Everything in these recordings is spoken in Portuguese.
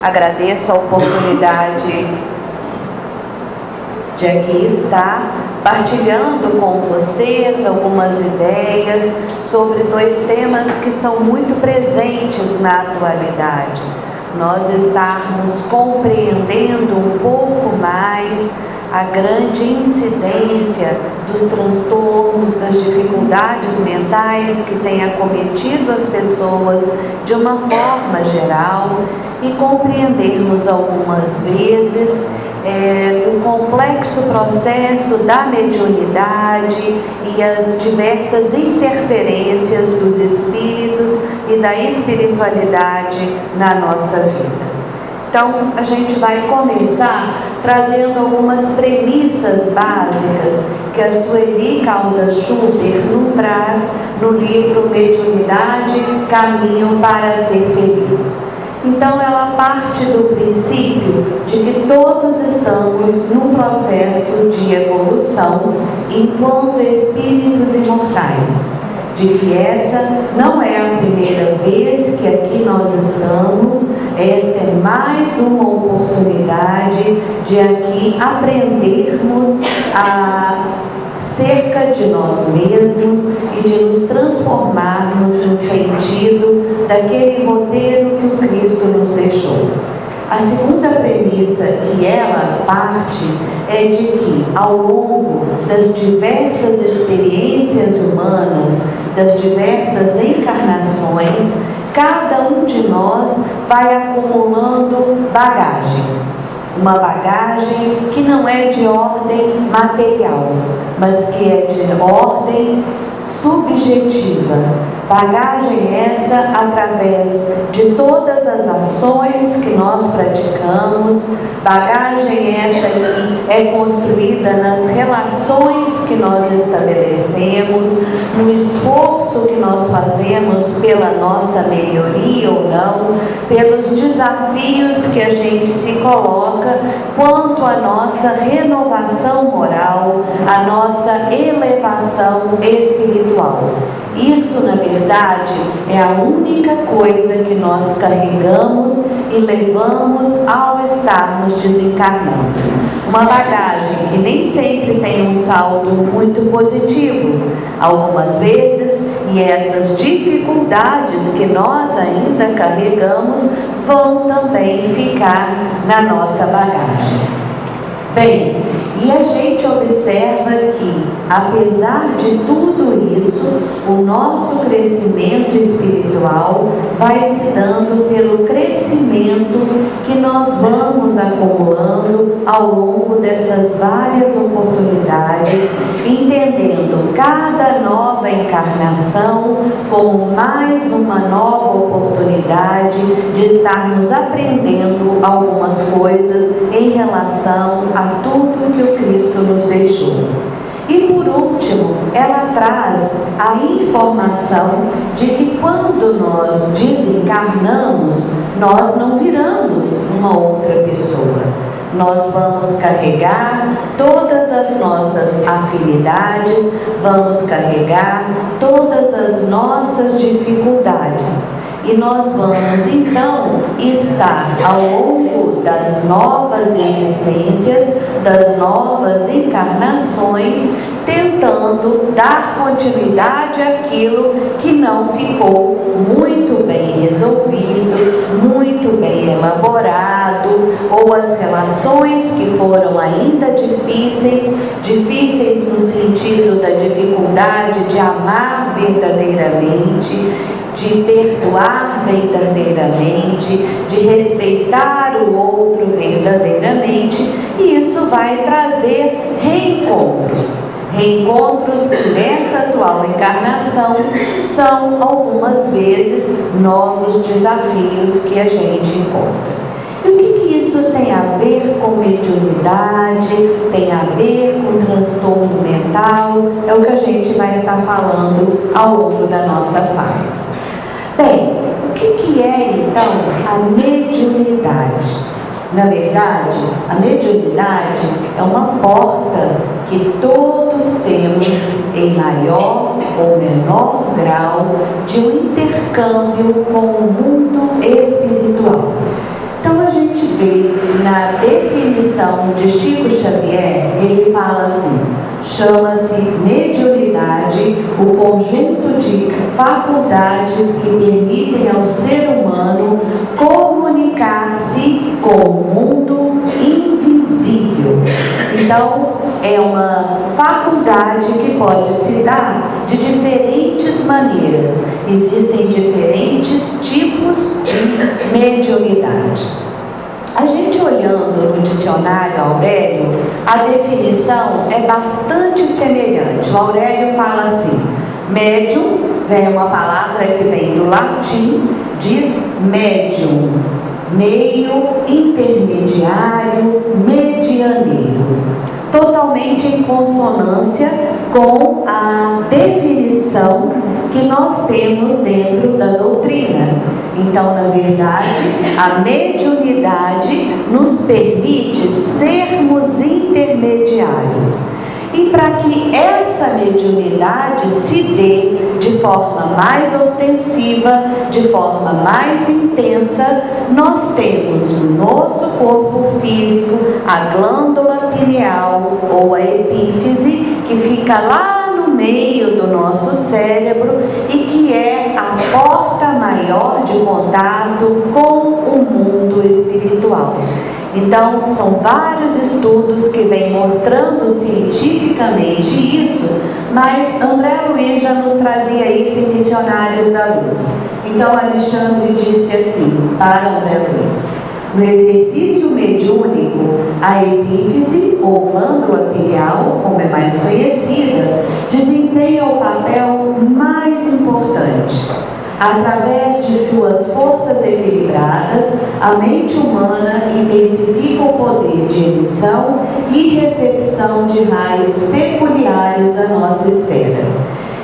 Agradeço a oportunidade de aqui estar partilhando com vocês algumas ideias sobre dois temas que são muito presentes na atualidade. Nós estarmos compreendendo um pouco mais a grande incidência dos transtornos, das dificuldades mentais que têm acometido as pessoas de uma forma geral e compreendermos algumas vezes o complexo processo da mediunidade e as diversas interferências dos espíritos e da espiritualidade na nossa vida. Então, a gente vai começar trazendo algumas premissas básicas que a Sueli Caldas Schubert nos traz no livro Mediunidade, Caminho para Ser Feliz. Então, ela parte do princípio de que todos estamos num processo de evolução enquanto espíritos imortais, de que essa não é a primeira vez que aqui nós estamos, esta é mais uma oportunidade de aqui aprendermos acerca de nós mesmos e de nos transformarmos no sentido daquele roteiro que o Cristo nos deixou. A segunda premissa que ela parte é de que, ao longo das diversas experiências humanas, das diversas encarnações, cada um de nós vai acumulando bagagem. Uma bagagem que não é de ordem material, mas que é de ordem subjetiva. Bagagem essa através de todas as ações que nós praticamos, bagagem essa que é construída nas relações que nós estabelecemos, no esforço que nós fazemos pela nossa melhoria ou não, pelos desafios que a gente se coloca quanto à nossa renovação moral, à nossa elevação espiritual. Isso, na verdade, é a única coisa que nós carregamos e levamos ao estarmos desencarnando. Uma bagagem que nem sempre tem um saldo muito positivo. Algumas vezes, e essas dificuldades que nós ainda carregamos vão também ficar na nossa bagagem. Bem, e a gente observa que, apesar de tudo isso, o nosso crescimento espiritual vai se dando pelo crescimento que nós vamos acumulando ao longo dessas várias oportunidades, entendendo cada nova encarnação como mais uma nova oportunidade de estarmos aprendendo algumas coisas em relação a tudo que o Cristo nos deixou. E por último, ela traz a informação de que quando nós desencarnamos, nós não viramos uma outra pessoa. Nós vamos carregar todas as nossas afinidades, vamos carregar todas as nossas dificuldades. E nós vamos então estar ao longo das novas existências, das novas encarnações, tentando dar continuidade àquilo que não ficou muito bem resolvido, muito bem elaborado, ou as relações que foram ainda difíceis no sentido da dificuldade de amar verdadeiramente, de perdoar verdadeiramente, de respeitar o outro verdadeiramente, e isso vai trazer reencontros. Reencontros que nessa atual encarnação são algumas vezes novos desafios que a gente encontra. E o que isso tem a ver com mediunidade, tem a ver com transtorno mental? É o que a gente vai estar falando ao longo da nossa fala. Bem, o que é então a mediunidade? Na verdade, a mediunidade é uma porta que todos temos em maior ou menor grau de um intercâmbio com o mundo espiritual. Então a gente vê na definição de Chico Xavier, ele fala assim: chama-se mediunidade o conjunto de faculdades que permitem ao ser humano comunicar-se com o mundo invisível. Então, é uma faculdade que pode se dar de diferentes maneiras. Existem diferentes tipos de mediunidade. A gente olhando no dicionário Aurélio, a definição é bastante semelhante. O Aurélio fala assim: médium, vem uma palavra que vem do latim, diz medium, meio, intermediário, medianeiro, totalmente em consonância com a definição que nós temos dentro da doutrina. Então, na verdade, a mediunidade nos permite sermos intermediários. E para que essa mediunidade se dê de forma mais ostensiva, de forma mais intensa, nós temos no nosso corpo físico a glândula pineal ou a epífise, que fica lá no meio do nosso cérebro e que é a porta maior de contato com o mundo espiritual. Então, são vários estudos que vêm mostrando cientificamente isso, mas André Luiz já nos trazia isso em Missionários da Luz. Então, Alexandre disse assim para André Luiz: no exercício mediúnico, a epífise, ou glândula pineal, como é mais conhecida, desempenha o papel mais importante. Através de suas forças equilibradas, a mente humana intensifica o poder de emissão e recepção de raios peculiares à nossa esfera.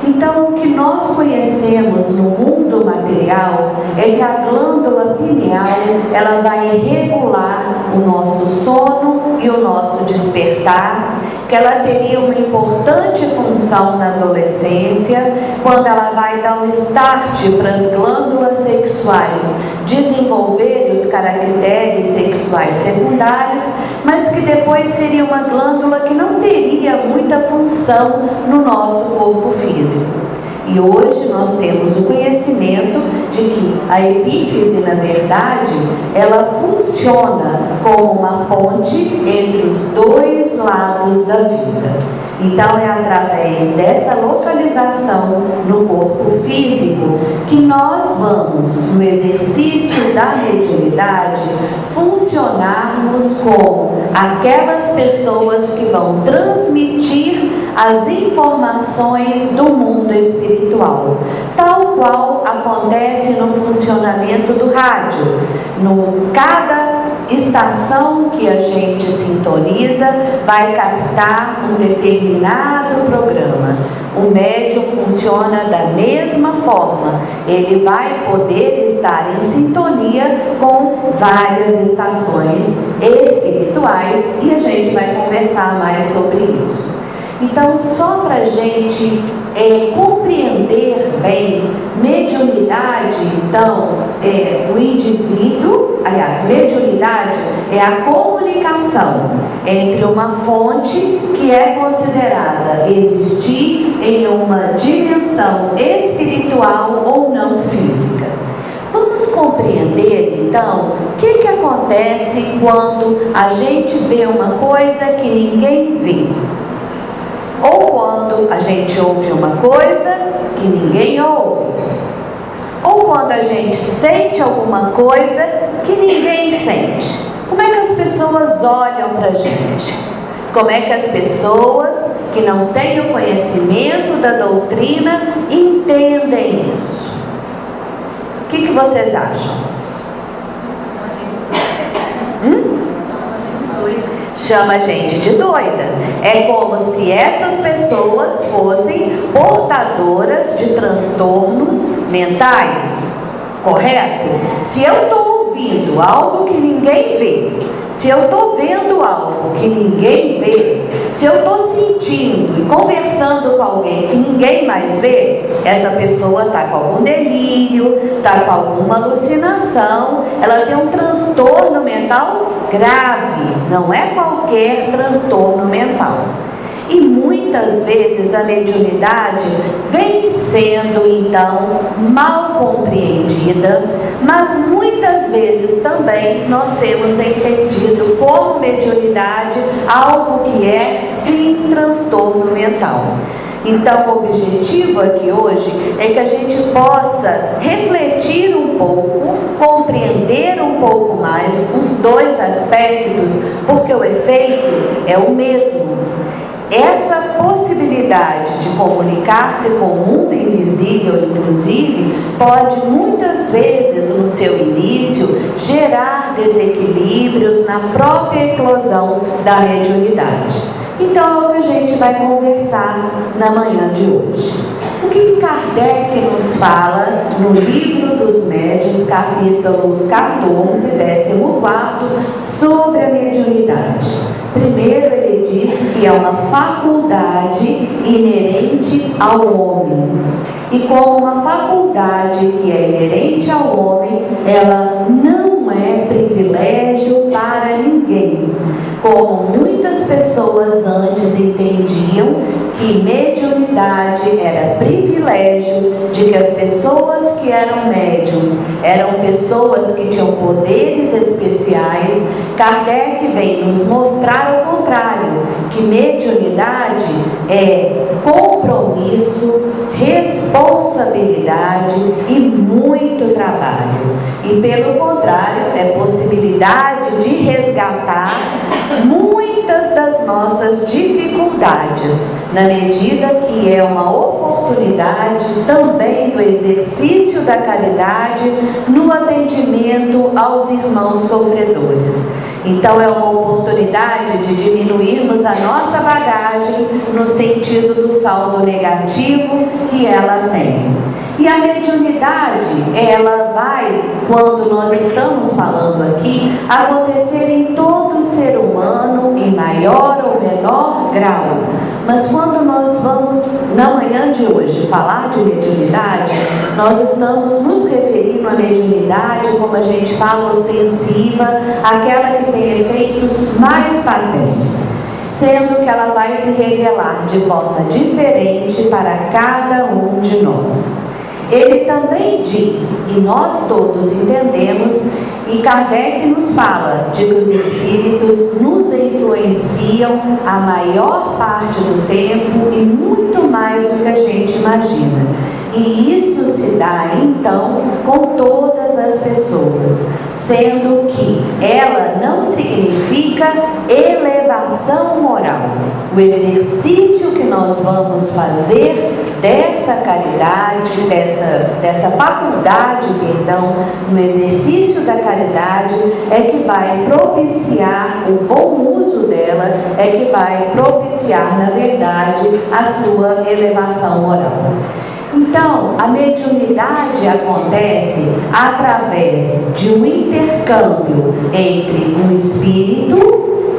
Então, o que nós conhecemos no mundo material é que a glândula pineal, ela vai regular o nosso sono e o nosso despertar, que ela teria uma importante função na adolescência, quando ela vai dar um start para as glândulas sexuais desenvolver os caracteres sexuais secundários, mas que depois seria uma glândula que não teria muita função no nosso corpo físico. E hoje nós temos o conhecimento de que a epífise, na verdade, ela funciona como uma ponte entre os dois lados da vida. Então é através dessa localização no corpo físico que nós vamos, no exercício da mediunidade, funcionarmos como aquelas pessoas que vão transmitir as informações do mundo espiritual, tal qual acontece no funcionamento do rádio. Cada estação que a gente sintoniza vai captar um determinado programa. O médium funciona da mesma forma. Ele vai poder estar em sintonia com várias estações espirituais e a gente vai conversar mais sobre isso. Então, só para a gente compreender bem, mediunidade, então, o indivíduo, aliás, mediunidade é a comunicação entre uma fonte que é considerada existir em uma dimensão espiritual ou não física. Vamos compreender, então, o que acontece quando a gente vê uma coisa que ninguém vê. Ou quando a gente ouve uma coisa que ninguém ouve. Ou quando a gente sente alguma coisa que ninguém sente. Como é que as pessoas olham para a gente? Como é que as pessoas que não têm o conhecimento da doutrina entendem isso? O que vocês acham? Chama a gente de doida. É como se essas pessoas fossem portadoras de transtornos mentais, correto? Se eu estou ouvindo algo que ninguém vê, se eu estou vendo algo que ninguém vê, se eu estou sentindo e conversando com alguém que ninguém mais vê, essa pessoa está com algum delírio, está com alguma alucinação, ela tem um transtorno mental grave, não é qualquer transtorno mental. E muitas vezes a mediunidade vem sendo então mal compreendida, mas muitas vezes também nós temos entendido como mediunidade algo que é sim transtorno mental. Então o objetivo aqui hoje é que a gente possa refletir um pouco, compreender um pouco mais os dois aspectos, porque o efeito é o mesmo. Essa possibilidade de comunicar-se com o mundo invisível, inclusive, pode muitas vezes, no seu início, gerar desequilíbrios na própria eclosão da mediunidade. Então, é o que a gente vai conversar na manhã de hoje. O que Kardec nos fala no Livro dos Médiuns, capítulo 14, 14, sobre a mediunidade? Primeiro, ele diz que é uma faculdade inerente ao homem. E como uma faculdade que é inerente ao homem, ela não é privilégio para ninguém. Como muitas pessoas antes entendiam que mediunidade era privilégio, de que as pessoas que eram médiuns eram pessoas que tinham poderes especiais, Kardec vem nos mostrar o contrário, que mediunidade é compromisso, responsabilidade e muito trabalho. E pelo contrário, é possibilidade de resgatar muitas das nossas dificuldades, na medida que é uma oportunidade também do exercício da caridade no atendimento aos irmãos sofredores. Então é uma oportunidade de diminuirmos a nossa bagagem no sentido do saldo negativo que ela tem. E a mediunidade, ela vai, quando nós estamos falando aqui, acontecer em todo ser humano, em maior ou menor grau. Mas quando nós vamos, na manhã de hoje, falar de mediunidade, nós estamos nos referindo à mediunidade, como a gente fala, ostensiva, aquela que tem efeitos mais patentes, sendo que ela vai se revelar de forma diferente para cada um de nós. Ele também diz, e nós todos entendemos, e Kardec nos fala de que os espíritos nos influenciam a maior parte do tempo e muito mais do que a gente imagina. E isso se dá, então, com todas as pessoas, sendo que ela não significa elevação moral. O exercício que nós vamos fazer dessa caridade, dessa faculdade, no exercício da caridade, é que vai propiciar o bom uso dela, é que vai propiciar, na verdade, a sua elevação moral. Então, a mediunidade acontece através de um intercâmbio entre um espírito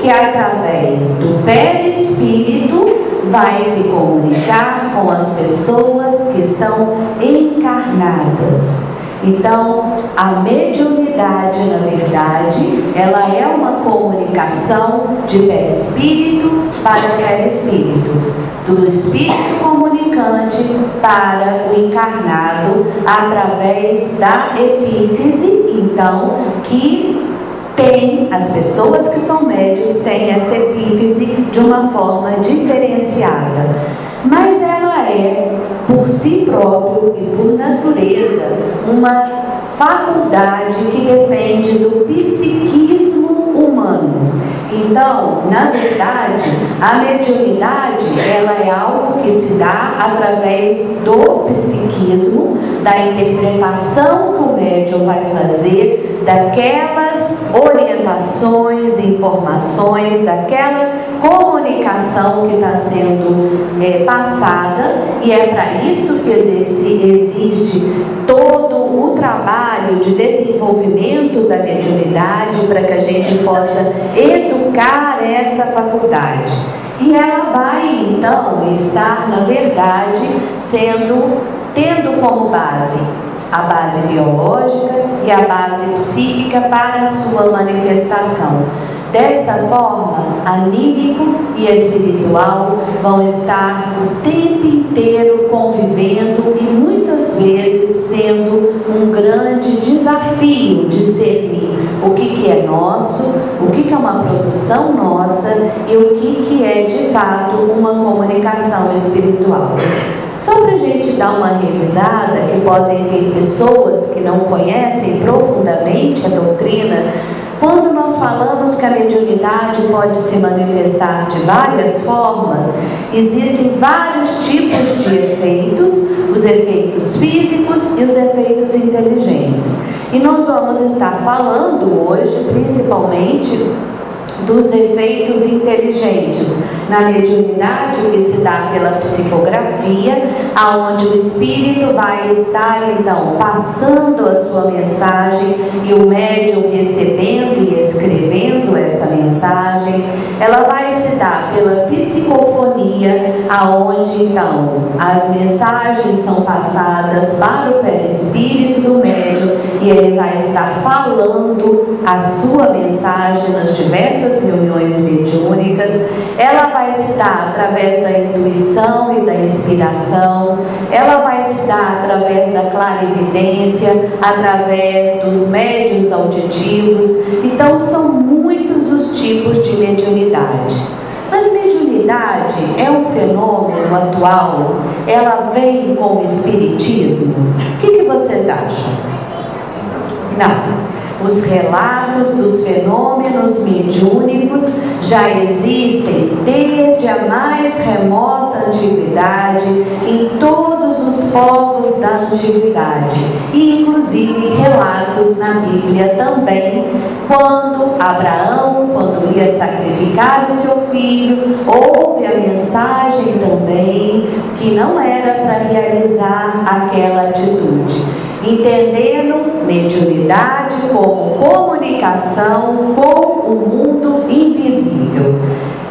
que, através do perispírito, vai se comunicar com as pessoas que estão encarnadas. Então, a mediunidade, na verdade, ela é uma comunicação de perispírito para perispírito, do espírito comunicante para o encarnado, através da epífise, então, que tem, as pessoas que são médios têm essa epífise de uma forma diferenciada, mas ela é, por si próprio e por natureza, uma faculdade que depende do psiquismo humano. Então, na verdade, a mediunidade, ela é algo que se dá através do psiquismo, da interpretação que o médium vai fazer daquelas orientações orientações, informações daquela comunicação que está sendo passada, e é para isso que existe todo o trabalho de desenvolvimento da mediunidade, para que a gente possa educar essa faculdade. E ela vai então estar, na verdade, tendo como base a base biológica e a base psíquica para a sua manifestação. Dessa forma, anímico e espiritual vão estar o tempo inteiro convivendo e muitas vezes sendo um grande desafio discernir o que é nosso, o que é uma produção nossa e o que é de fato uma comunicação espiritual. Só para a gente dar uma revisada, que podem ter pessoas que não conhecem profundamente a doutrina, quando nós falamos que a mediunidade pode se manifestar de várias formas, existem vários tipos de efeitos, os efeitos físicos e os efeitos inteligentes. E nós vamos estar falando hoje, principalmente, dos efeitos inteligentes na mediunidade, que se dá pela psicografia, aonde o espírito vai estar então passando a sua mensagem e o médium recebendo e escrevendo essa mensagem. Ela vai se dar pela psicofonia, aonde então as mensagens são passadas para o perispírito do médium e ele vai estar falando a sua mensagem nas diversas reuniões mediúnicas. Ela vai se dar através da intuição e da inspiração, ela vai se dar através da clarividência, através dos médiuns auditivos. Então são muitos os tipos de mediunidade. Mas mediunidade é um fenômeno atual? Ela vem com o espiritismo? O que vocês acham? Não. Os relatos dos fenômenos mediúnicos já existem desde a mais remota antiguidade em todos os povos da antiguidade, e inclusive relatos na Bíblia também, quando Abraão, quando ia sacrificar o seu filho, houve a mensagem também que não era para realizar aquela atitude. Entendendo mediunidade como comunicação com o mundo invisível.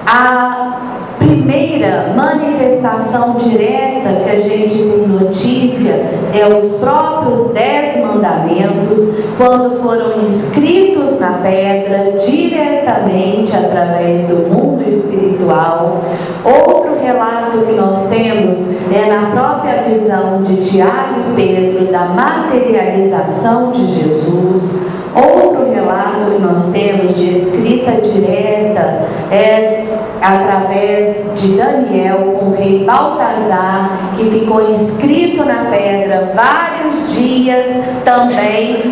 A primeira manifestação direta que a gente tem notícia é os próprios 10 mandamentos, quando foram inscritos na pedra diretamente através do mundo espiritual. Outro relato que nós temos é na própria visão de Tiago e Pedro da materialização de Jesus. Outro relato que nós temos de escrita direta é através de Daniel com o rei Baltazar, que ficou inscrito na pedra vários dias também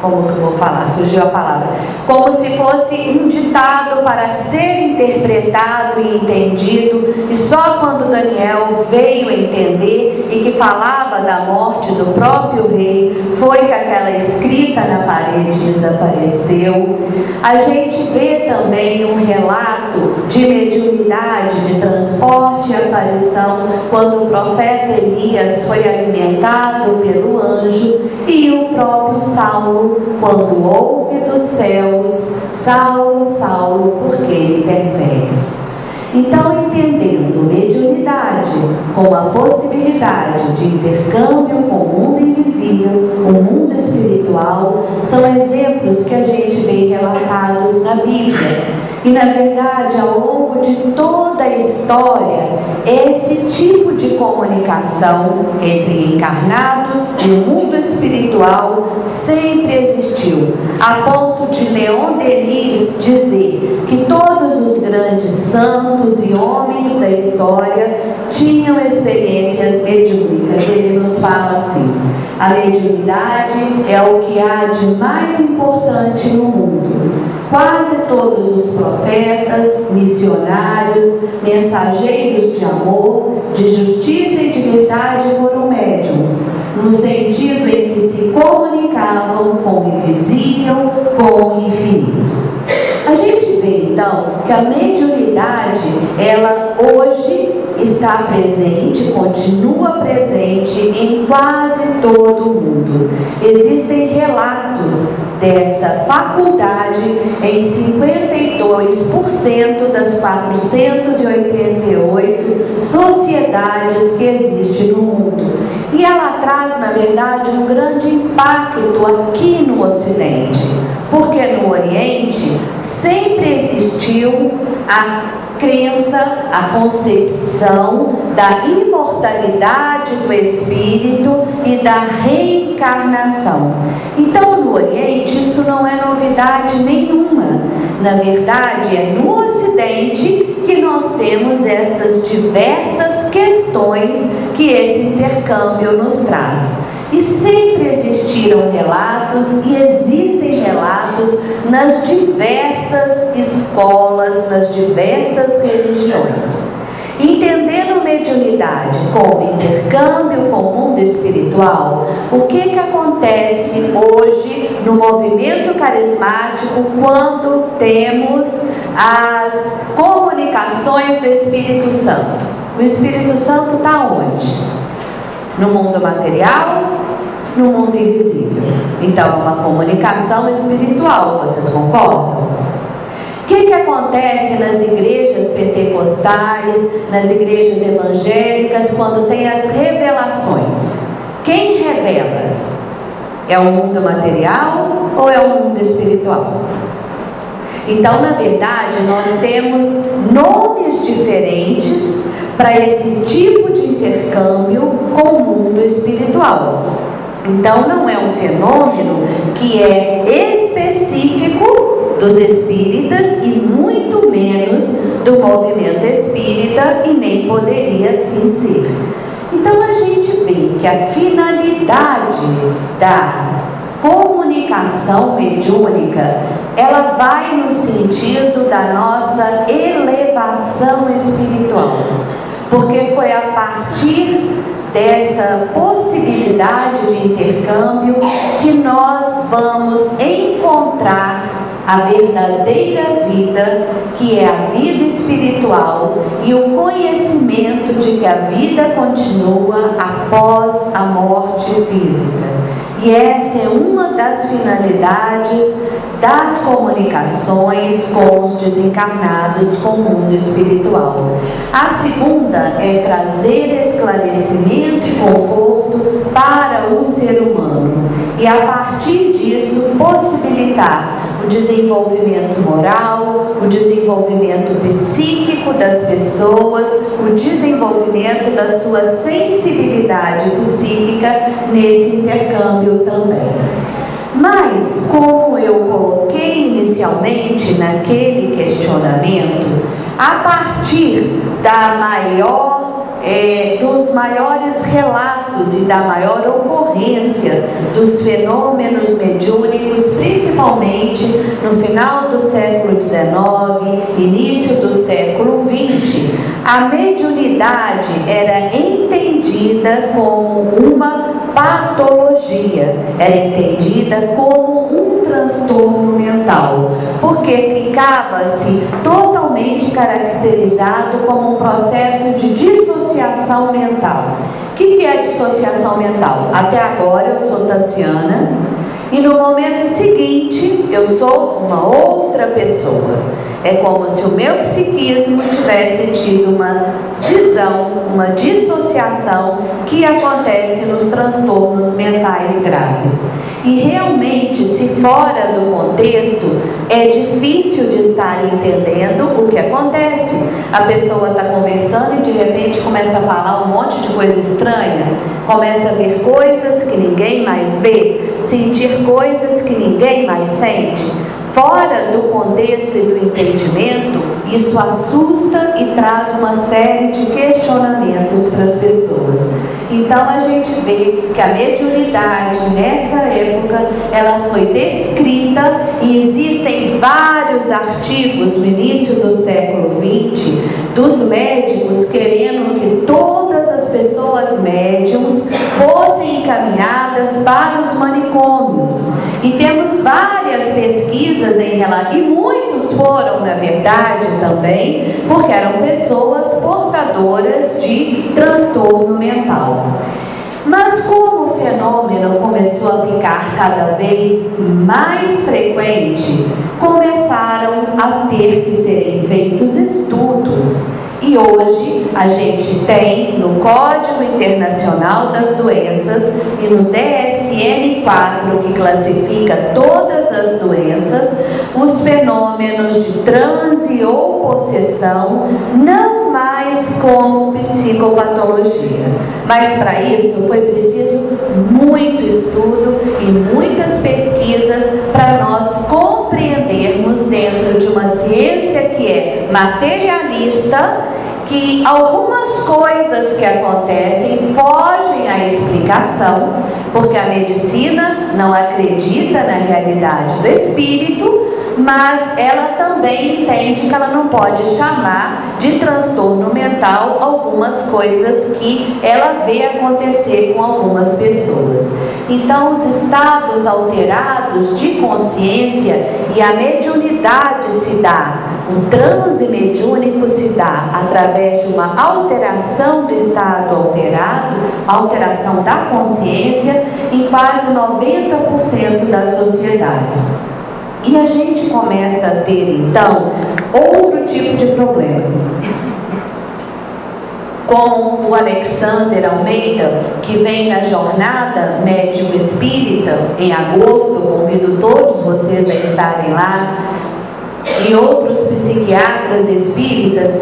como que eu vou falar? Fugiu a palavra. Como se fosse um ditado para ser interpretado e entendido, e só quando Daniel veio entender e que falava da morte do próprio rei, foi que aquela escrita na parede desapareceu. A gente vê também um relato de mediunidade, de transporte e aparição, quando o profeta Elias foi alimentado pelo anjo, e o próprio Saulo, quando ouve dos céus: Saulo, Saulo, por que me persegues? Então, entendendo mediunidade como a possibilidade de intercâmbio com o mundo invisível, o mundo espiritual, são exemplos que a gente vê relatados na Bíblia. E, na verdade, ao longo de toda a história, esse tipo de comunicação entre encarnados e o mundo espiritual sempre existiu, a ponto de Leon Denis dizer que todos os grandes santos e homens da história tinham experiências mediúnicas. Ele nos fala assim: a mediunidade é o que há de mais importante no mundo. Quase todos os profetas, missionários, mensageiros de amor, de justiça e de verdade foram médiuns, no sentido em que se comunicavam invisível com o infinito. A gente vê então que a mediunidade, ela hoje está presente, continua presente em quase todo o mundo. Existem relatos dessa faculdade em 52% das 488 sociedades que existem no mundo. E ela traz, na verdade, um grande impacto aqui no Ocidente, porque no Oriente sempre existiu a crença, a concepção da imortalidade do espírito e da reencarnação. Então, no Oriente, isso não é novidade nenhuma. Na verdade, é no Ocidente que nós temos essas diversas questões que esse intercâmbio nos traz. E sempre existiram relatos e existem relatos nas diversas escolas, nas diversas religiões. Entendendo mediunidade como intercâmbio com o mundo espiritual, o que acontece hoje no movimento carismático quando temos as comunicações do Espírito Santo? O Espírito Santo está onde? No mundo material, no mundo invisível. Então, é uma comunicação espiritual, vocês concordam? O que acontece nas igrejas pentecostais, nas igrejas evangélicas, quando tem as revelações? Quem revela? É o mundo material ou é o mundo espiritual? Então, na verdade, nós temos nomes diferentes para esse tipo de intercâmbio com o mundo espiritual. Então, não é um fenômeno que é específico dos espíritas e muito menos do movimento espírita, e nem poderia assim ser. Então, a gente vê que a finalidade da comunicação mediúnica, ela vai no sentido da nossa elevação espiritual, porque foi a partir dessa possibilidade de intercâmbio que nós vamos encontrar a verdadeira vida, que é a vida espiritual, e o conhecimento de que a vida continua após a morte física. E essa é uma das finalidades das comunicações com os desencarnados com o mundo espiritual. A segunda é trazer esclarecimento e conforto para o ser humano, e a partir disso possibilitar o desenvolvimento moral, o desenvolvimento psíquico das pessoas, o desenvolvimento da sua sensibilidade psíquica nesse intercâmbio também. Mas, como eu coloquei inicialmente naquele questionamento, a partir dos maiores relatos e da maior ocorrência dos fenômenos mediúnicos, principalmente no final do século XIX, início do século XX, a mediunidade era entendida como uma patologia, era entendida como um transtorno mental, porque ficava-se totalmente caracterizado como um processo de dissociação mental. O que é dissociação mental? Até agora eu sou Tassiana e no momento seguinte eu sou uma outra pessoa. É como se o meu psiquismo tivesse tido uma cisão, uma dissociação que acontece nos transtornos mentais graves. E realmente, se fora do contexto, é difícil de estar entendendo o que acontece. A pessoa está conversando e de repente começa a falar um monte de coisa estranha, começa a ver coisas que ninguém mais vê, sentir coisas que ninguém mais sente. Fora do contexto e do entendimento, isso assusta e traz uma série de questionamentos para as pessoas. Então a gente vê que a mediunidade nessa época, ela foi descrita, e existem vários artigos no início do século XX dos médicos querendo que todas as pessoas médiums fossem encaminhadas para os manicômios. E temos várias pesquisas em relação, e muitos foram, na verdade, também, porque eram pessoas portadoras de transtorno mental. Mas como o fenômeno começou a ficar cada vez mais frequente, começaram a ter que serem feitos estudos. E hoje a gente tem no Código Internacional das Doenças e no DSM-4, que classifica todas as doenças, os fenômenos de transe ou possessão, não mais como psicopatologia. Mas para isso foi preciso muito estudo e muitas pesquisas para nós compreendermos, dentro de uma ciência que é materialista, que algumas coisas que acontecem fogem à explicação, porque a medicina não acredita na realidade do espírito, mas ela também entende que ela não pode chamar de transtorno mental algumas coisas que ela vê acontecer com algumas pessoas. Então, os estados alterados de consciência e a mediunidade se dá, o transe mediúnico se dá através de uma alteração do estado alterado, alteração da consciência em quase 90% das sociedades. E a gente começa a ter, então, outro tipo de problema. Com o Alexander Almeida, que vem na jornada médium espírita em agosto, convido todos vocês a estarem lá, e outros psiquiatras espíritas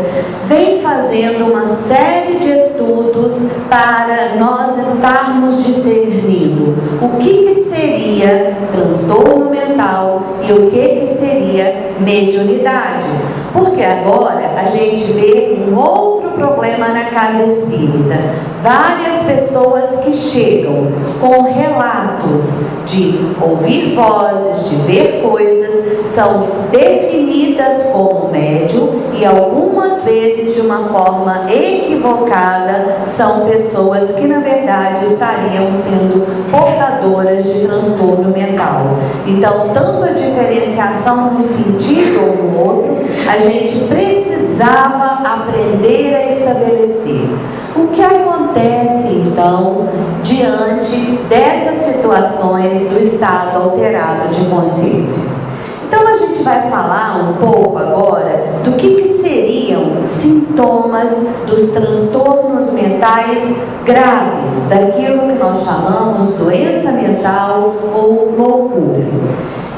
vem fazendo uma série de estudos para nós estarmos discernindo o que seria transtorno mental e o que seria mediunidade. Porque agora a gente vê um outro problema na casa espírita. Várias pessoas que chegam com relatos de ouvir vozes, de ver coisas, são definidas como médium e algumas vezes de uma forma equivocada são pessoas que na verdade estariam sendo portadoras de transtorno mental. Então, tanto a diferenciação no sentido ou no outro, a gente precisava aprender a estabelecer. O que acontece então diante dessas situações do estado alterado de consciência? Então a gente vai falar um pouco agora do que seriam sintomas dos transtornos mentais graves, daquilo que nós chamamos doença mental ou loucura.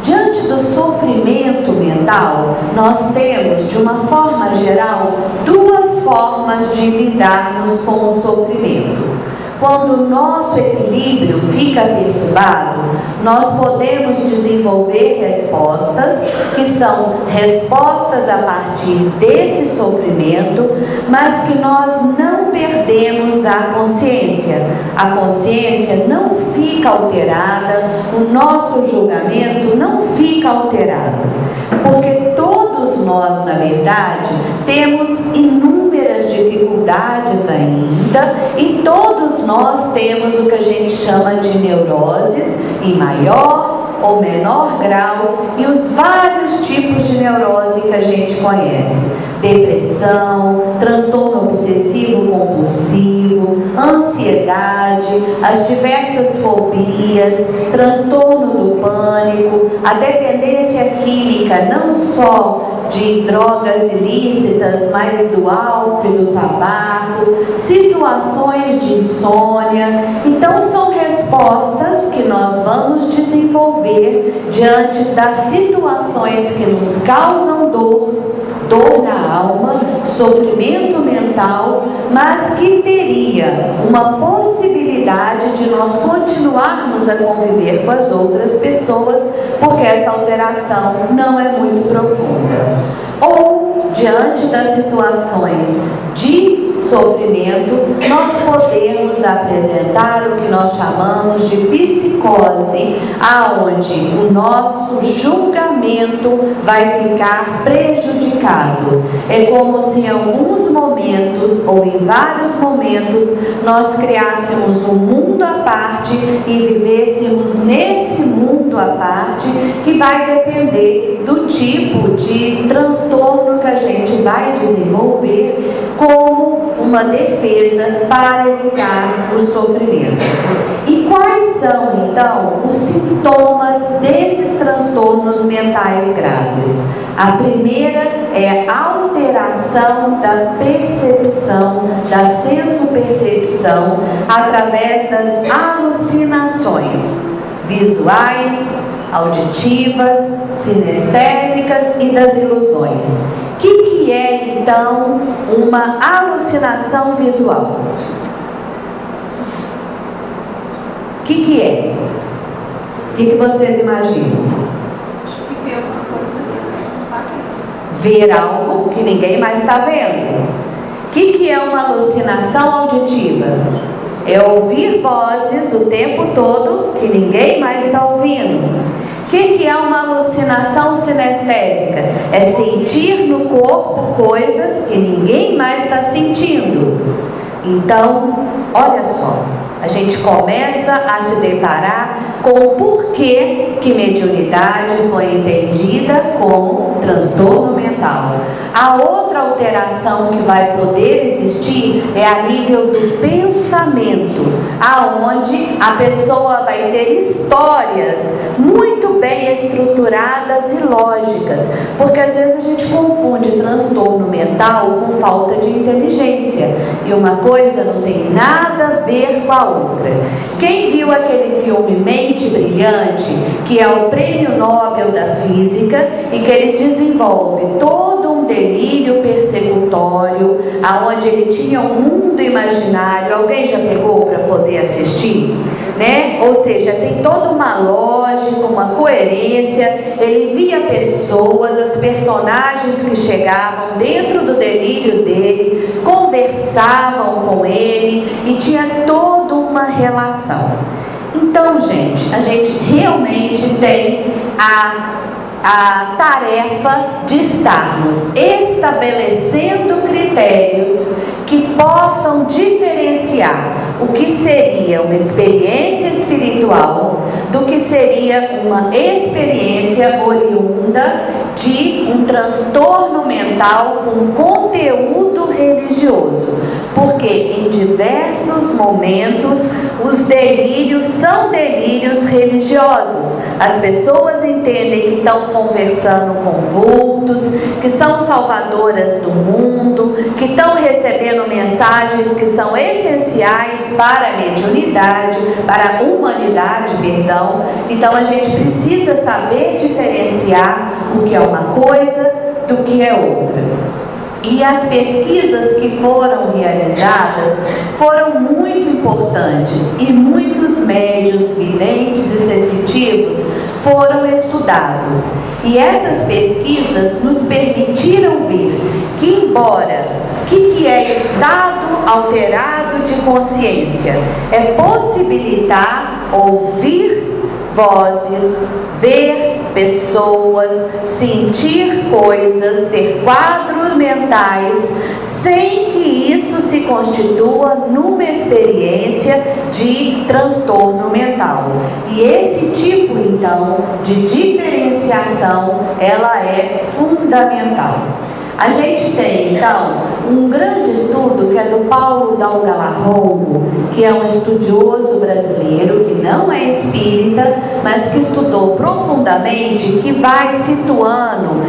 Diante do sofrimento mental, nós temos, de uma forma geral, duas formas de lidarmos com o sofrimento. Quando o nosso equilíbrio fica perturbado, nós podemos desenvolver respostas, que são respostas a partir desse sofrimento, mas que nós não perdemos a consciência. A consciência não fica alterada, o nosso julgamento não fica alterado. Porque todos nós, na verdade, temos inúmeras dificuldades ainda e todos nós temos o que a gente chama de neuroses em maior ou menor grau e os vários tipos de neurose que a gente conhece. Depressão, transtorno obsessivo compulsivo, ansiedade, as diversas fobias, transtorno do pânico, a dependência química não só de drogas ilícitas, mas do álcool e do tabaco, situações de insônia. Então são respostas que nós vamos desenvolver diante das situações que nos causam dor na alma, sofrimento mental, mas que teria uma possibilidade de nós continuarmos a conviver com as outras pessoas, porque essa alteração não é muito profunda. Ou, diante das situações de sofrimento, nós podemos apresentar o que nós chamamos de psicose, aonde o nosso julgamento vai ficar prejudicado. É como se em alguns momentos, ou em vários momentos, nós criássemos um mundo à parte e vivêssemos nesse mundo à parte, que vai depender do tipo de transtorno que a gente vai desenvolver como uma defesa para evitar o sofrimento. E quais são, então, os sintomas desses transtornos mentais graves? A primeira é a alteração da percepção, da sensopercepção, através das alucinações visuais, auditivas, sinestésicas e das ilusões. O que é, então, uma alucinação visual? O que é? O que vocês imaginam? Ver algo que ninguém mais está vendo. O que é uma alucinação auditiva? É ouvir vozes o tempo todo que ninguém mais está ouvindo. O que é uma alucinação sinestésica? É sentir no corpo coisas que ninguém mais está sentindo. Então, olha só, a gente começa a se deparar com o porquê que mediunidade foi entendida como transtorno mental. A outra alteração que vai poder existir é a nível do pensamento, aonde a pessoa vai ter histórias muito bem estruturadas e lógicas, porque às vezes a gente confunde transtorno mental com falta de inteligência, e uma coisa não tem nada a ver com a outra. Quem viu aquele filme Mente Brilhante, que é o Prêmio Nobel da Física, e que ele desenvolve todo um delírio persecutório, aonde ele tinha um mundo imaginário, alguém já pegou para poder assistir? Né? Ou seja, tem toda uma lógica, uma coerência. Ele via pessoas, as personagens que chegavam dentro do delírio dele, conversavam com ele e tinha toda uma relação. Então, gente, a gente realmente tem a tarefa de estarmos estabelecendo critérios que possam diferenciar o que seria uma experiência espiritual do que seria uma experiência oriunda de um transtorno mental com conteúdo religioso. Porque em diversos momentos os delírios são delírios religiosos. As pessoas entendem que estão conversando com vultos, que são salvadoras do mundo, que estão recebendo mensagens que são essenciais para a mediunidade, para a humanidade, perdão. Então a gente precisa saber diferenciar o que é uma coisa do que é outra. E as pesquisas que foram realizadas foram muito importantes e muitos médiuns, videntes e sensitivos foram estudados. E essas pesquisas nos permitiram ver que, embora o que é estado alterado de consciência? É possibilitar ouvir vozes, ver pessoas, sentir coisas, ter quadros mentais, sem que isso se constitua numa experiência de transtorno mental. E esse tipo, então, de diferenciação, ela é fundamental. A gente tem, então, um grande estudo que é do Paulo Dalgalarrondo, que é um estudioso brasileiro, que não é espírita, mas que estudou profundamente, que vai situando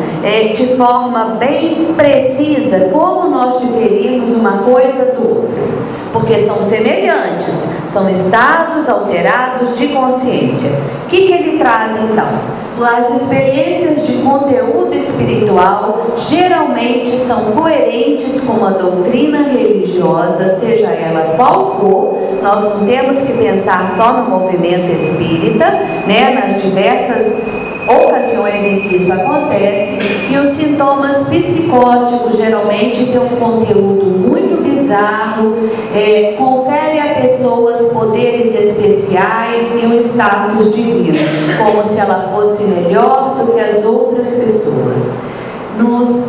de forma bem precisa como nós diferimos uma coisa do outro. Porque são semelhantes, são estados alterados de consciência. O que ele traz, então? As experiências de conteúdo espiritual geralmente são coerentes com a doutrina religiosa, seja ela qual for. Nós não temos que pensar só no movimento espírita, né, nas diversas ocasiões em que isso acontece. E os sintomas psicóticos geralmente têm um conteúdo muito bizarro bizarro, confere a pessoas poderes especiais e um status divino, como se ela fosse melhor do que as outras pessoas.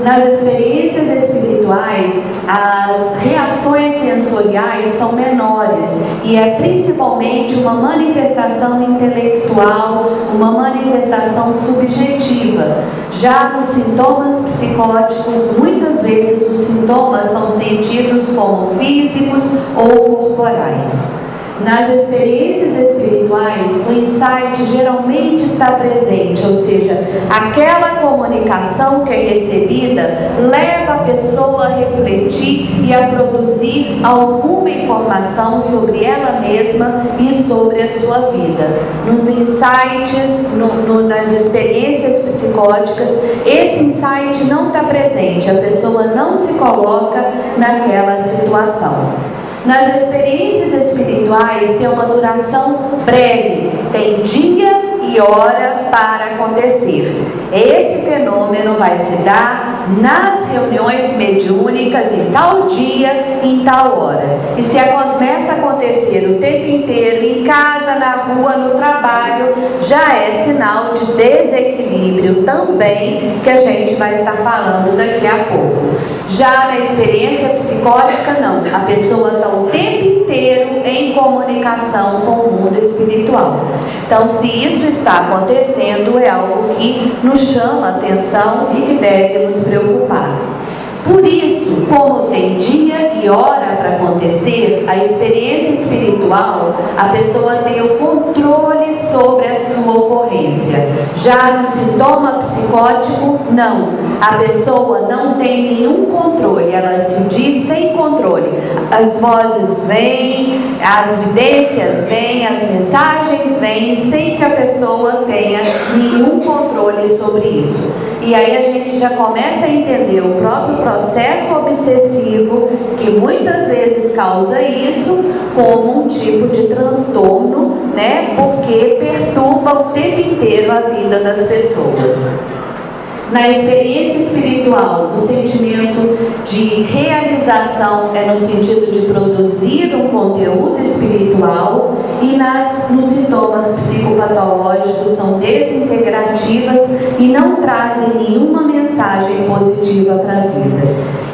Nas experiências espirituais, as reações sensoriais são menores e é principalmente uma manifestação intelectual, uma manifestação subjetiva. Já nos sintomas psicóticos, muitas vezes os sintomas são sentidos como físicos ou corporais. Nas experiências espirituais, o insight geralmente está presente, ou seja, aquela comunicação que é recebida leva a pessoa a refletir e a produzir alguma informação sobre ela mesma e sobre a sua vida. Nos insights, nas experiências psicóticas, esse insight não está presente, a pessoa não se coloca naquela situação. Nas experiências espirituais tem uma duração breve, tem dia e hora para acontecer. Esse fenômeno vai se dar nas reuniões mediúnicas em tal dia, em tal hora. E se começa a acontecer o tempo inteiro, em casa, na rua, no trabalho, já é sinal de desequilíbrio também, que a gente vai estar falando daqui a pouco. Já na experiência psicótica, não. A pessoa está o tempo inteiro em comunicação com o mundo espiritual. Então, se isso está acontecendo, é algo que nos chama a atenção e que deve nos preocupar. Por isso, como tem dia e hora para acontecer, a experiência espiritual, a pessoa tem o controle sobre a sua ocorrência. Já no sintoma psicótico, não. A pessoa não tem nenhum controle, ela se diz sem controle. As vozes vêm, as vidências vêm, as mensagens vêm, sem que a pessoa tenha nenhum controle sobre isso. E aí a gente já começa a entender o próprio processo obsessivo, que muitas vezes causa isso, como um tipo de transtorno, né? Porque perturba o tempo inteiro a vida das pessoas. Na experiência espiritual, o sentimento de realização é no sentido de produzir um conteúdo espiritual, e nos sintomas psicopatológicos são desintegrativas e não trazem nenhuma mensagem positiva para a vida.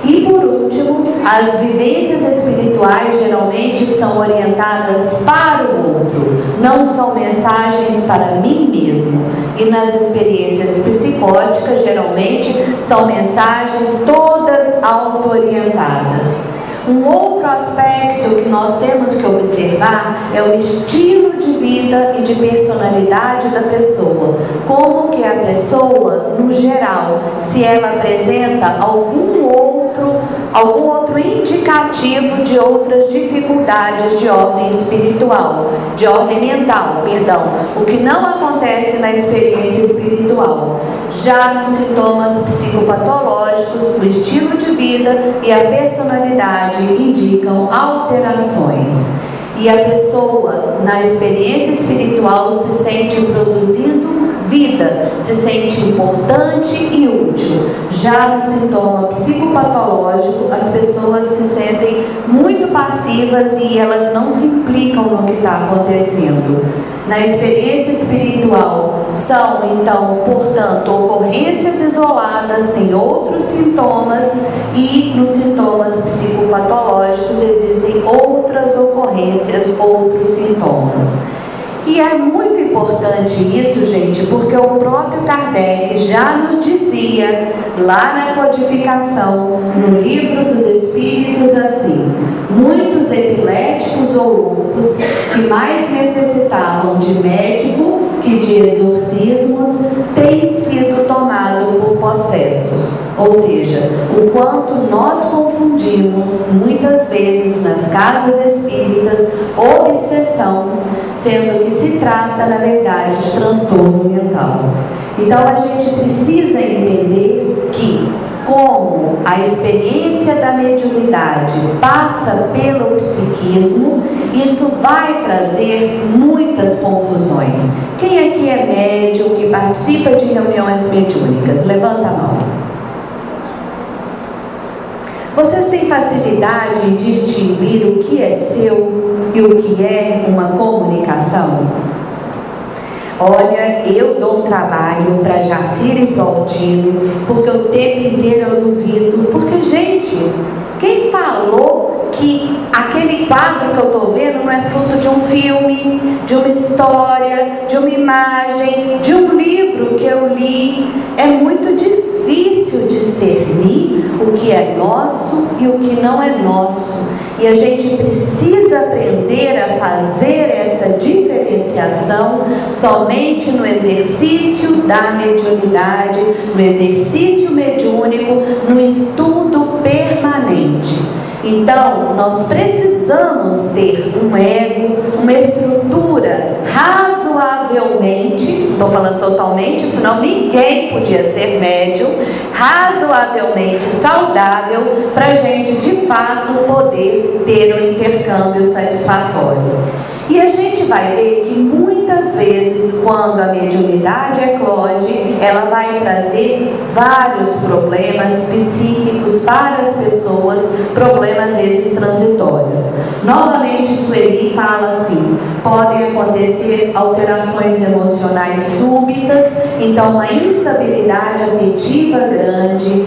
E por último, as vivências espirituais geralmente são orientadas para o outro, não são mensagens para mim mesmo. E nas experiências psicóticas, geralmente, são mensagens todas auto-orientadas. Um outro aspecto que nós temos que observar é o estilo de vida e de personalidade da pessoa. Como que a pessoa, no geral, se ela apresenta algum outro indicativo de outras dificuldades de ordem espiritual, de ordem mental, perdão, o que não acontece na experiência espiritual. Já nos sintomas psicopatológicos, o estilo de vida e a personalidade indicam alterações. E a pessoa, na experiência espiritual, se sente produzindo vida, se sente importante e útil. Já no sintoma psicopatológico, as pessoas se sentem muito passivas e elas não se implicam no que está acontecendo. Na experiência espiritual, são então, portanto, ocorrências isoladas sem outros sintomas, e nos sintomas psicopatológicos existem outras ocorrências, outros sintomas. E é muito importante isso, gente, porque o próprio Kardec já nos dizia, lá na codificação, no Livro dos Espíritos, assim: muitos epiléticos ou loucos que mais necessitavam de médico que de exorcismos têm sido tomados por possessos. Ou seja, o quanto nós confundimos muitas vezes nas casas espíritas obsessão, sendo que se trata, na verdade, de transtorno mental. Então a gente precisa entender que, como a experiência da mediunidade passa pelo psiquismo, isso vai trazer muitas confusões. Quem aqui é médium, que participa de reuniões mediúnicas? Levanta a mão. Vocês têm facilidade em distinguir o que é seu e o que é uma comunicação? Olha, eu dou um trabalho para Jacira e para o Altino, porque o tempo inteiro eu duvido. Porque, gente, quem falou que aquele quadro que eu estou vendo não é fruto de um filme, de uma história, de uma imagem, de um livro que eu li? É muito difícil discernir o que é nosso e o que não é nosso. E a gente precisa aprender a fazer essa diferenciação somente no exercício da mediunidade, no exercício mediúnico, no estudo permanente. Então, nós precisamos ter um ego, uma estrutura razoavelmente, estou falando totalmente, senão ninguém podia ser médium, razoavelmente saudável, para a gente de fato poder ter um intercâmbio satisfatório. E a gente vai ver que muitas vezes, quando a mediunidade eclode, ela vai trazer vários problemas psíquicos para as pessoas, problemas esses transitórios. Novamente, Sueli fala assim: podem acontecer alterações emocionais súbitas, então uma instabilidade afetiva grande,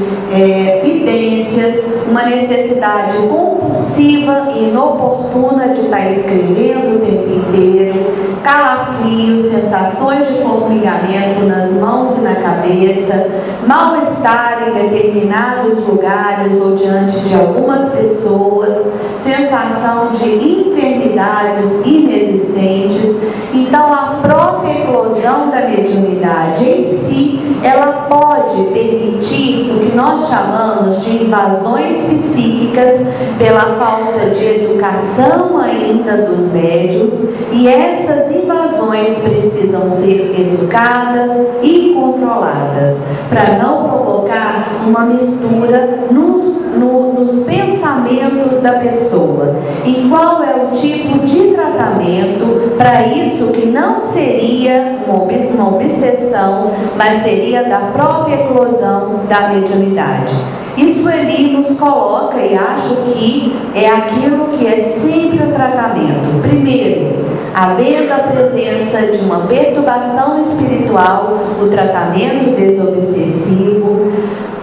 vidências, uma necessidade compulsiva e inoportuna de estar escrevendo o tempo inteiro, calafrios, sensações de formigamento nas mãos e na cabeça, mal-estar em determinados lugares ou diante de algumas pessoas, sensação de enfermidades inexistentes. Então, a própria eclosão da mediunidade em si, ela pode permitir o que nós chamamos de invasões psíquicas pela falta de educação ainda dos médiuns, e essas invasões precisam ser educadas e controladas para não provocar uma mistura nos pensamentos da pessoa. E qual é o tipo de tratamento para isso, que não seria uma obsessão, mas seria da própria eclosão da mediunidade? Isso ele nos coloca, e acho que é aquilo que é sempre o tratamento. Primeiro, havendo a presença de uma perturbação espiritual, o tratamento desobsessivo.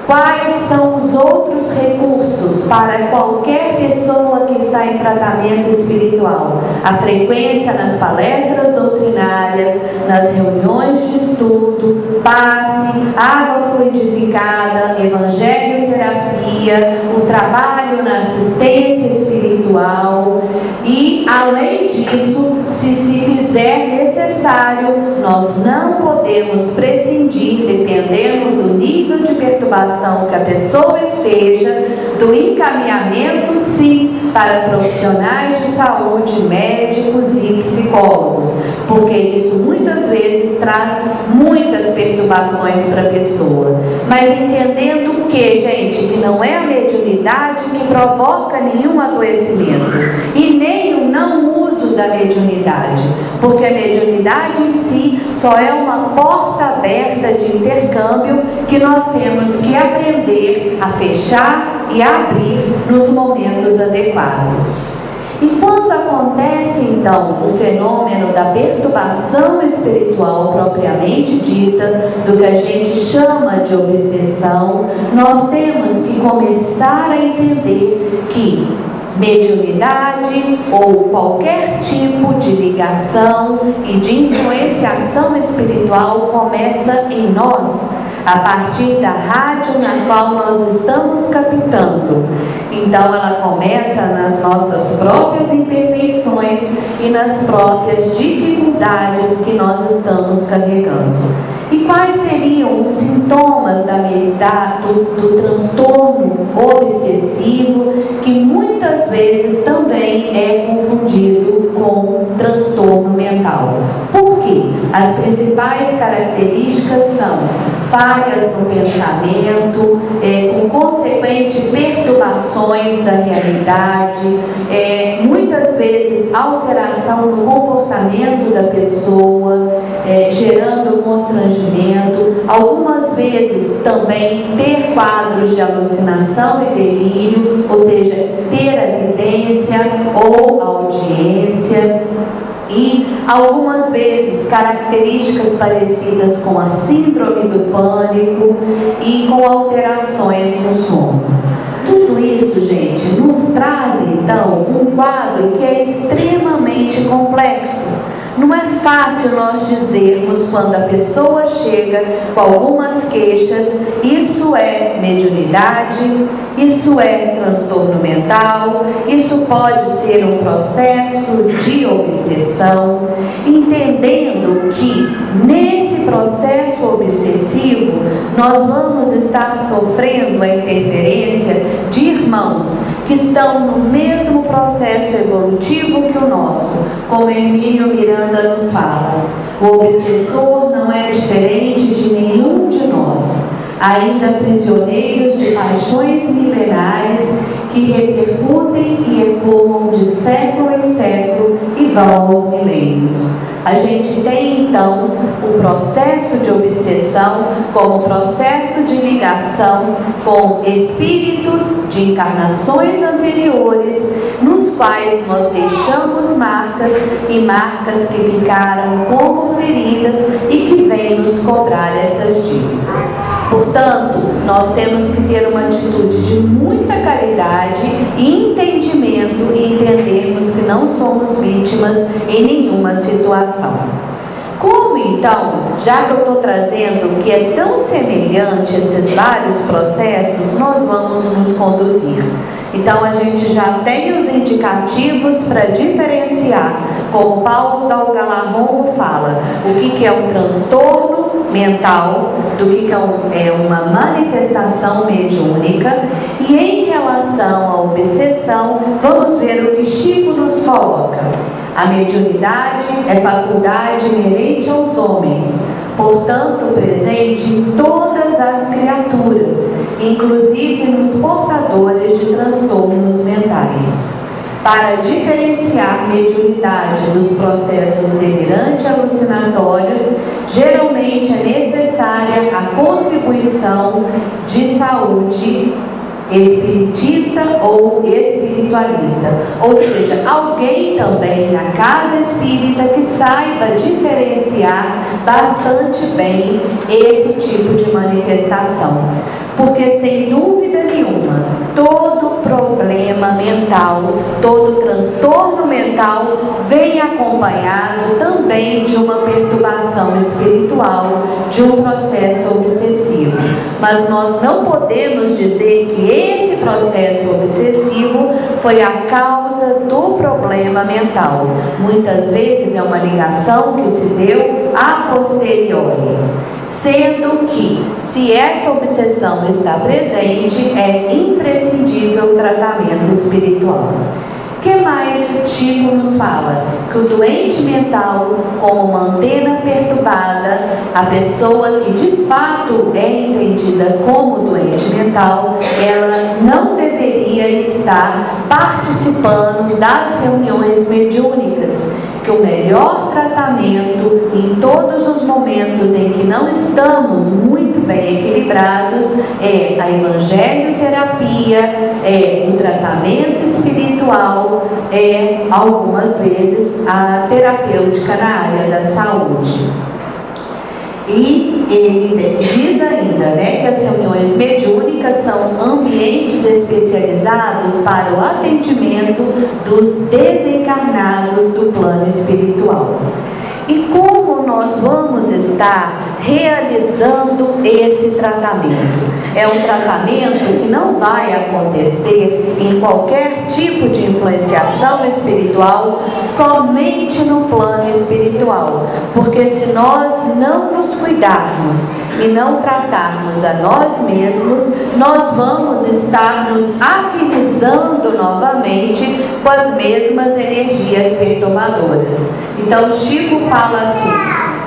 Quais são os outros recursos para qualquer pessoa que está em tratamento espiritual? A frequência nas palestras doutrinárias, nas reuniões de estudo, passe, água fluidificada, evangelho e terapia, o trabalho na assistência espiritual. E, além disso, se fizer necessário, nós não podemos prescindir, dependendo do nível de perturbação que a pessoa esteja, do encaminhamento, sim, para profissionais de saúde, médicos e psicólogos, porque isso muitas vezes traz muitas perturbações para a pessoa. Mas entendendo que, gente, que não é a mediunidade que provoca nenhum adoecimento e nem o não uso da mediunidade, porque a mediunidade em si só é uma porta aberta de intercâmbio que nós temos que aprender a fechar e abrir nos momentos adequados. E quando acontece então o fenômeno da perturbação espiritual propriamente dita, do que a gente chama de obsessão, nós temos que começar a entender que mediunidade ou qualquer tipo de ligação e de influenciação espiritual começa em nós, a partir da rádio na qual nós estamos captando. Então ela começa nas nossas próprias imperfeições e nas próprias dificuldades que nós estamos carregando. E quais seriam os sintomas do transtorno obsessivo, que muitas vezes também é confundido com transtorno mental? Por quê? As principais características são falhas no pensamento, com consequente perturbações da realidade, muitas vezes alteração no comportamento da pessoa, gerando constrangimento, algumas vezes também ter quadros de alucinação e delírio, ou seja, ter evidência ou audiência, e algumas vezes características parecidas com a síndrome do pânico e com alterações no sono. Tudo isso, gente, nos traz então um quadro que é extremamente complexo. Não é fácil nós dizermos, quando a pessoa chega com algumas queixas, isso é mediunidade, isso é transtorno mental, isso pode ser um processo de obsessão, entendendo que nesse processo obsessivo nós vamos estar sofrendo a interferência de irmãos que estão no mesmo processo evolutivo que o nosso, como Hermínio Miranda nos fala. O obsessor não é diferente de nenhum de nós, ainda prisioneiros de paixões milenares que repercutem e ecoam de século em século e vão aos milênios. A gente tem então o processo de obsessão como processo de ligação com espíritos de encarnações anteriores, nos quais nós deixamos marcas, e marcas que ficaram como feridas e que vêm nos cobrar essas dívidas. Portanto, nós temos que ter uma atitude de muita caridade e entendimento, e entendermos que não somos vítimas em nenhuma situação. Como então, já que eu estou trazendo que é tão semelhante esses vários processos, nós vamos nos conduzir? Então a gente já tem os indicativos para diferenciar, como Paulo Dalgalarrondo fala, o que é um transtorno mental, do que é uma manifestação mediúnica, e em relação à obsessão, vamos ver o que Chico nos coloca. A mediunidade é faculdade inerente aos homens, portanto presente em todas as criaturas, inclusive nos portadores de transtornos mentais. Para diferenciar mediunidade dos processos delirantes alucinatórios, geralmente é necessária a contribuição de saúde espiritista ou espiritualista, ou seja, alguém também na casa espírita que saiba diferenciar bastante bem esse tipo de manifestação, porque sem dúvida nenhuma, todo problema mental, todo transtorno mental vem acompanhado também de uma perturbação espiritual, de um processo obsessivo. Mas nós não podemos dizer que esse processo obsessivo foi a causa do problema mental. Muitas vezes é uma ligação que se deu a posteriori. Sendo que, se essa obsessão está presente, é imprescindível o tratamento espiritual. O que mais Chico nos fala? Que o doente mental, como uma antena perturbada, a pessoa que de fato é entendida como doente mental, ela não deveria estar participando das reuniões mediúnicas. Que o melhor tratamento em todos os momentos em que não estamos muito bem equilibrados é a evangelioterapia, é o tratamento espiritual, é algumas vezes a terapêutica na área da saúde. E ele diz ainda, que as reuniões mediúnicas são ambientes especializados para o atendimento dos desencarnados do plano espiritual. E como nós vamos estar realizando esse tratamento? É um tratamento que não vai acontecer em qualquer tipo de influenciação espiritual, somente no plano espiritual. Porque se nós não nos cuidarmos e não tratarmos a nós mesmos, nós vamos estar nos afinizando novamente com as mesmas energias perturbadoras. Então Chico fala assim: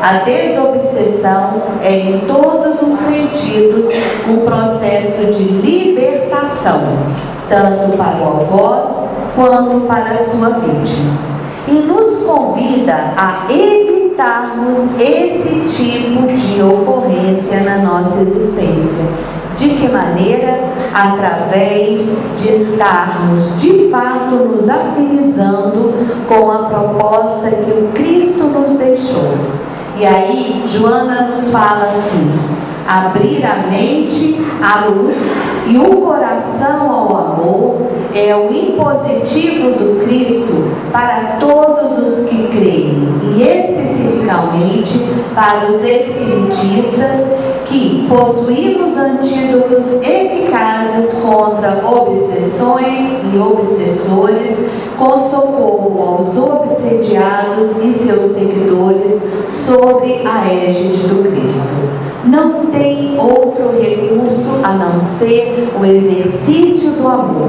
A desobsessão é, em todos os sentidos, um processo de libertação, tanto para o algoz quanto para a sua vítima. E nos convida a evitarmos esse tipo de ocorrência na nossa existência. De que maneira? Através de estarmos de fato nos afinizando com a proposta que o Cristo nos deixou. E aí, Joana nos fala assim: abrir a mente à luz e o coração ao amor é o impositivo do Cristo para todos os que creem, e especificamente para os espiritistas, que possuímos antídotos eficazes contra obsessões e obsessores, com socorro aos obsediados e seus seguidores sobre a égide do Cristo. Não tem outro recurso a não ser o exercício do amor.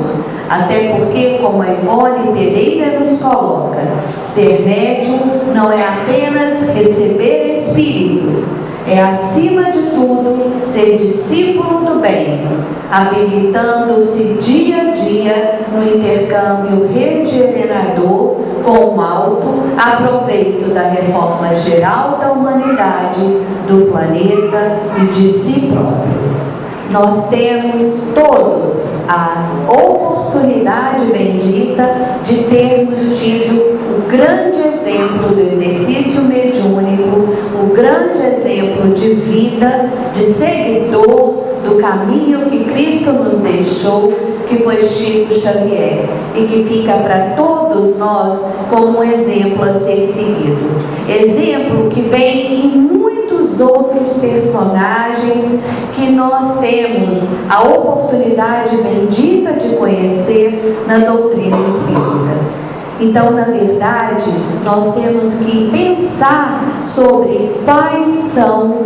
Até porque, como a Ivone Pereira nos coloca, ser médium não é apenas receber espíritos, é, acima de tudo, ser discípulo do bem, habilitando-se dia a dia no intercâmbio regenerador com o alto aproveito da reforma geral da humanidade, do planeta e de si próprio. Nós temos todos a oportunidade bendita de termos tido o grande exemplo do exercício mediúnico, o grande exemplo de vida, de seguidor do caminho que Cristo nos deixou, que foi Chico Xavier, e que fica para todos nós como um exemplo a ser seguido. Exemplo que vem em muitos outros personagens que nós temos a oportunidade bendita de conhecer na doutrina espírita. Então, na verdade, nós temos que pensar sobre quais são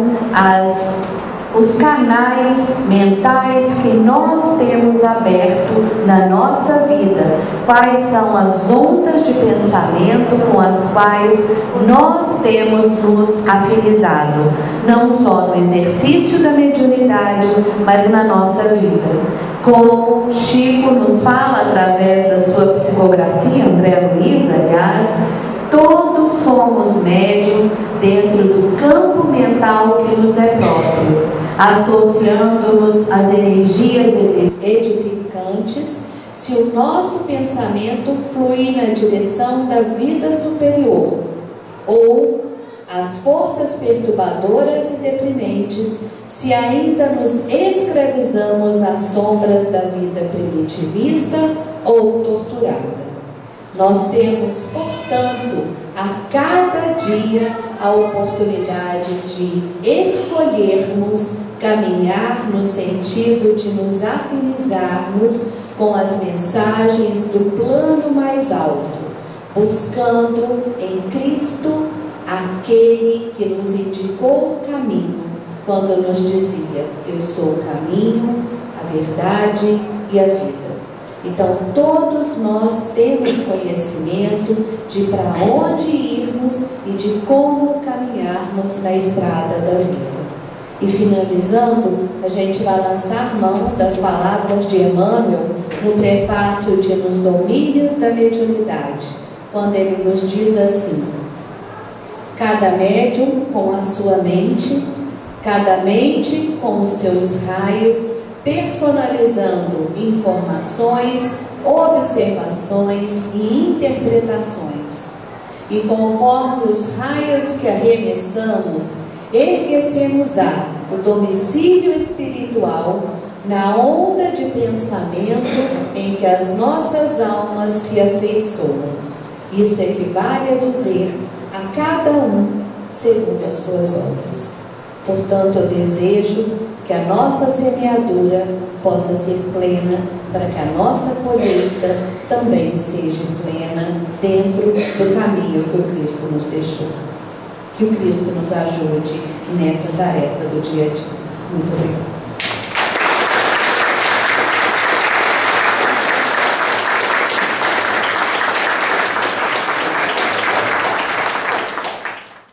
os canais mentais que nós temos aberto na nossa vida, quais são as ondas de pensamento com as quais nós temos nos afinizado, não só no exercício da mediunidade, mas na nossa vida. Como Chico nos fala através da sua psicografia, André Luiz, aliás, todos somos médiuns dentro do campo mental que nos é próprio, associando-nos às energias edificantes, se o nosso pensamento flui na direção da vida superior, ou as forças perturbadoras e deprimentes, se ainda nos escravizamos às sombras da vida primitivista ou torturada. Nós temos, portanto, a cada dia a oportunidade de escolhermos caminhar no sentido de nos afinizarmos com as mensagens do plano mais alto, buscando em Cristo aquele que nos indicou o caminho, quando nos dizia: eu sou o caminho, a verdade e a vida. Então, todos nós temos conhecimento de para onde irmos e de como caminharmos na estrada da vida. E finalizando, a gente vai lançar mão das palavras de Emmanuel no prefácio de Nos Domínios da Mediunidade, quando ele nos diz assim: cada médium com a sua mente, cada mente com os seus raios, personalizando informações, observações e interpretações. E conforme os raios que arremessamos, erguecemos-á o domicílio espiritual na onda de pensamento em que as nossas almas se afeiçoam. Isso equivale a dizer: a cada um segundo as suas obras. Portanto, eu desejo que a nossa semeadura possa ser plena, para que a nossa colheita também seja plena dentro do caminho que o Cristo nos deixou. Que o Cristo nos ajude nessa tarefa do dia a dia. Muito obrigada.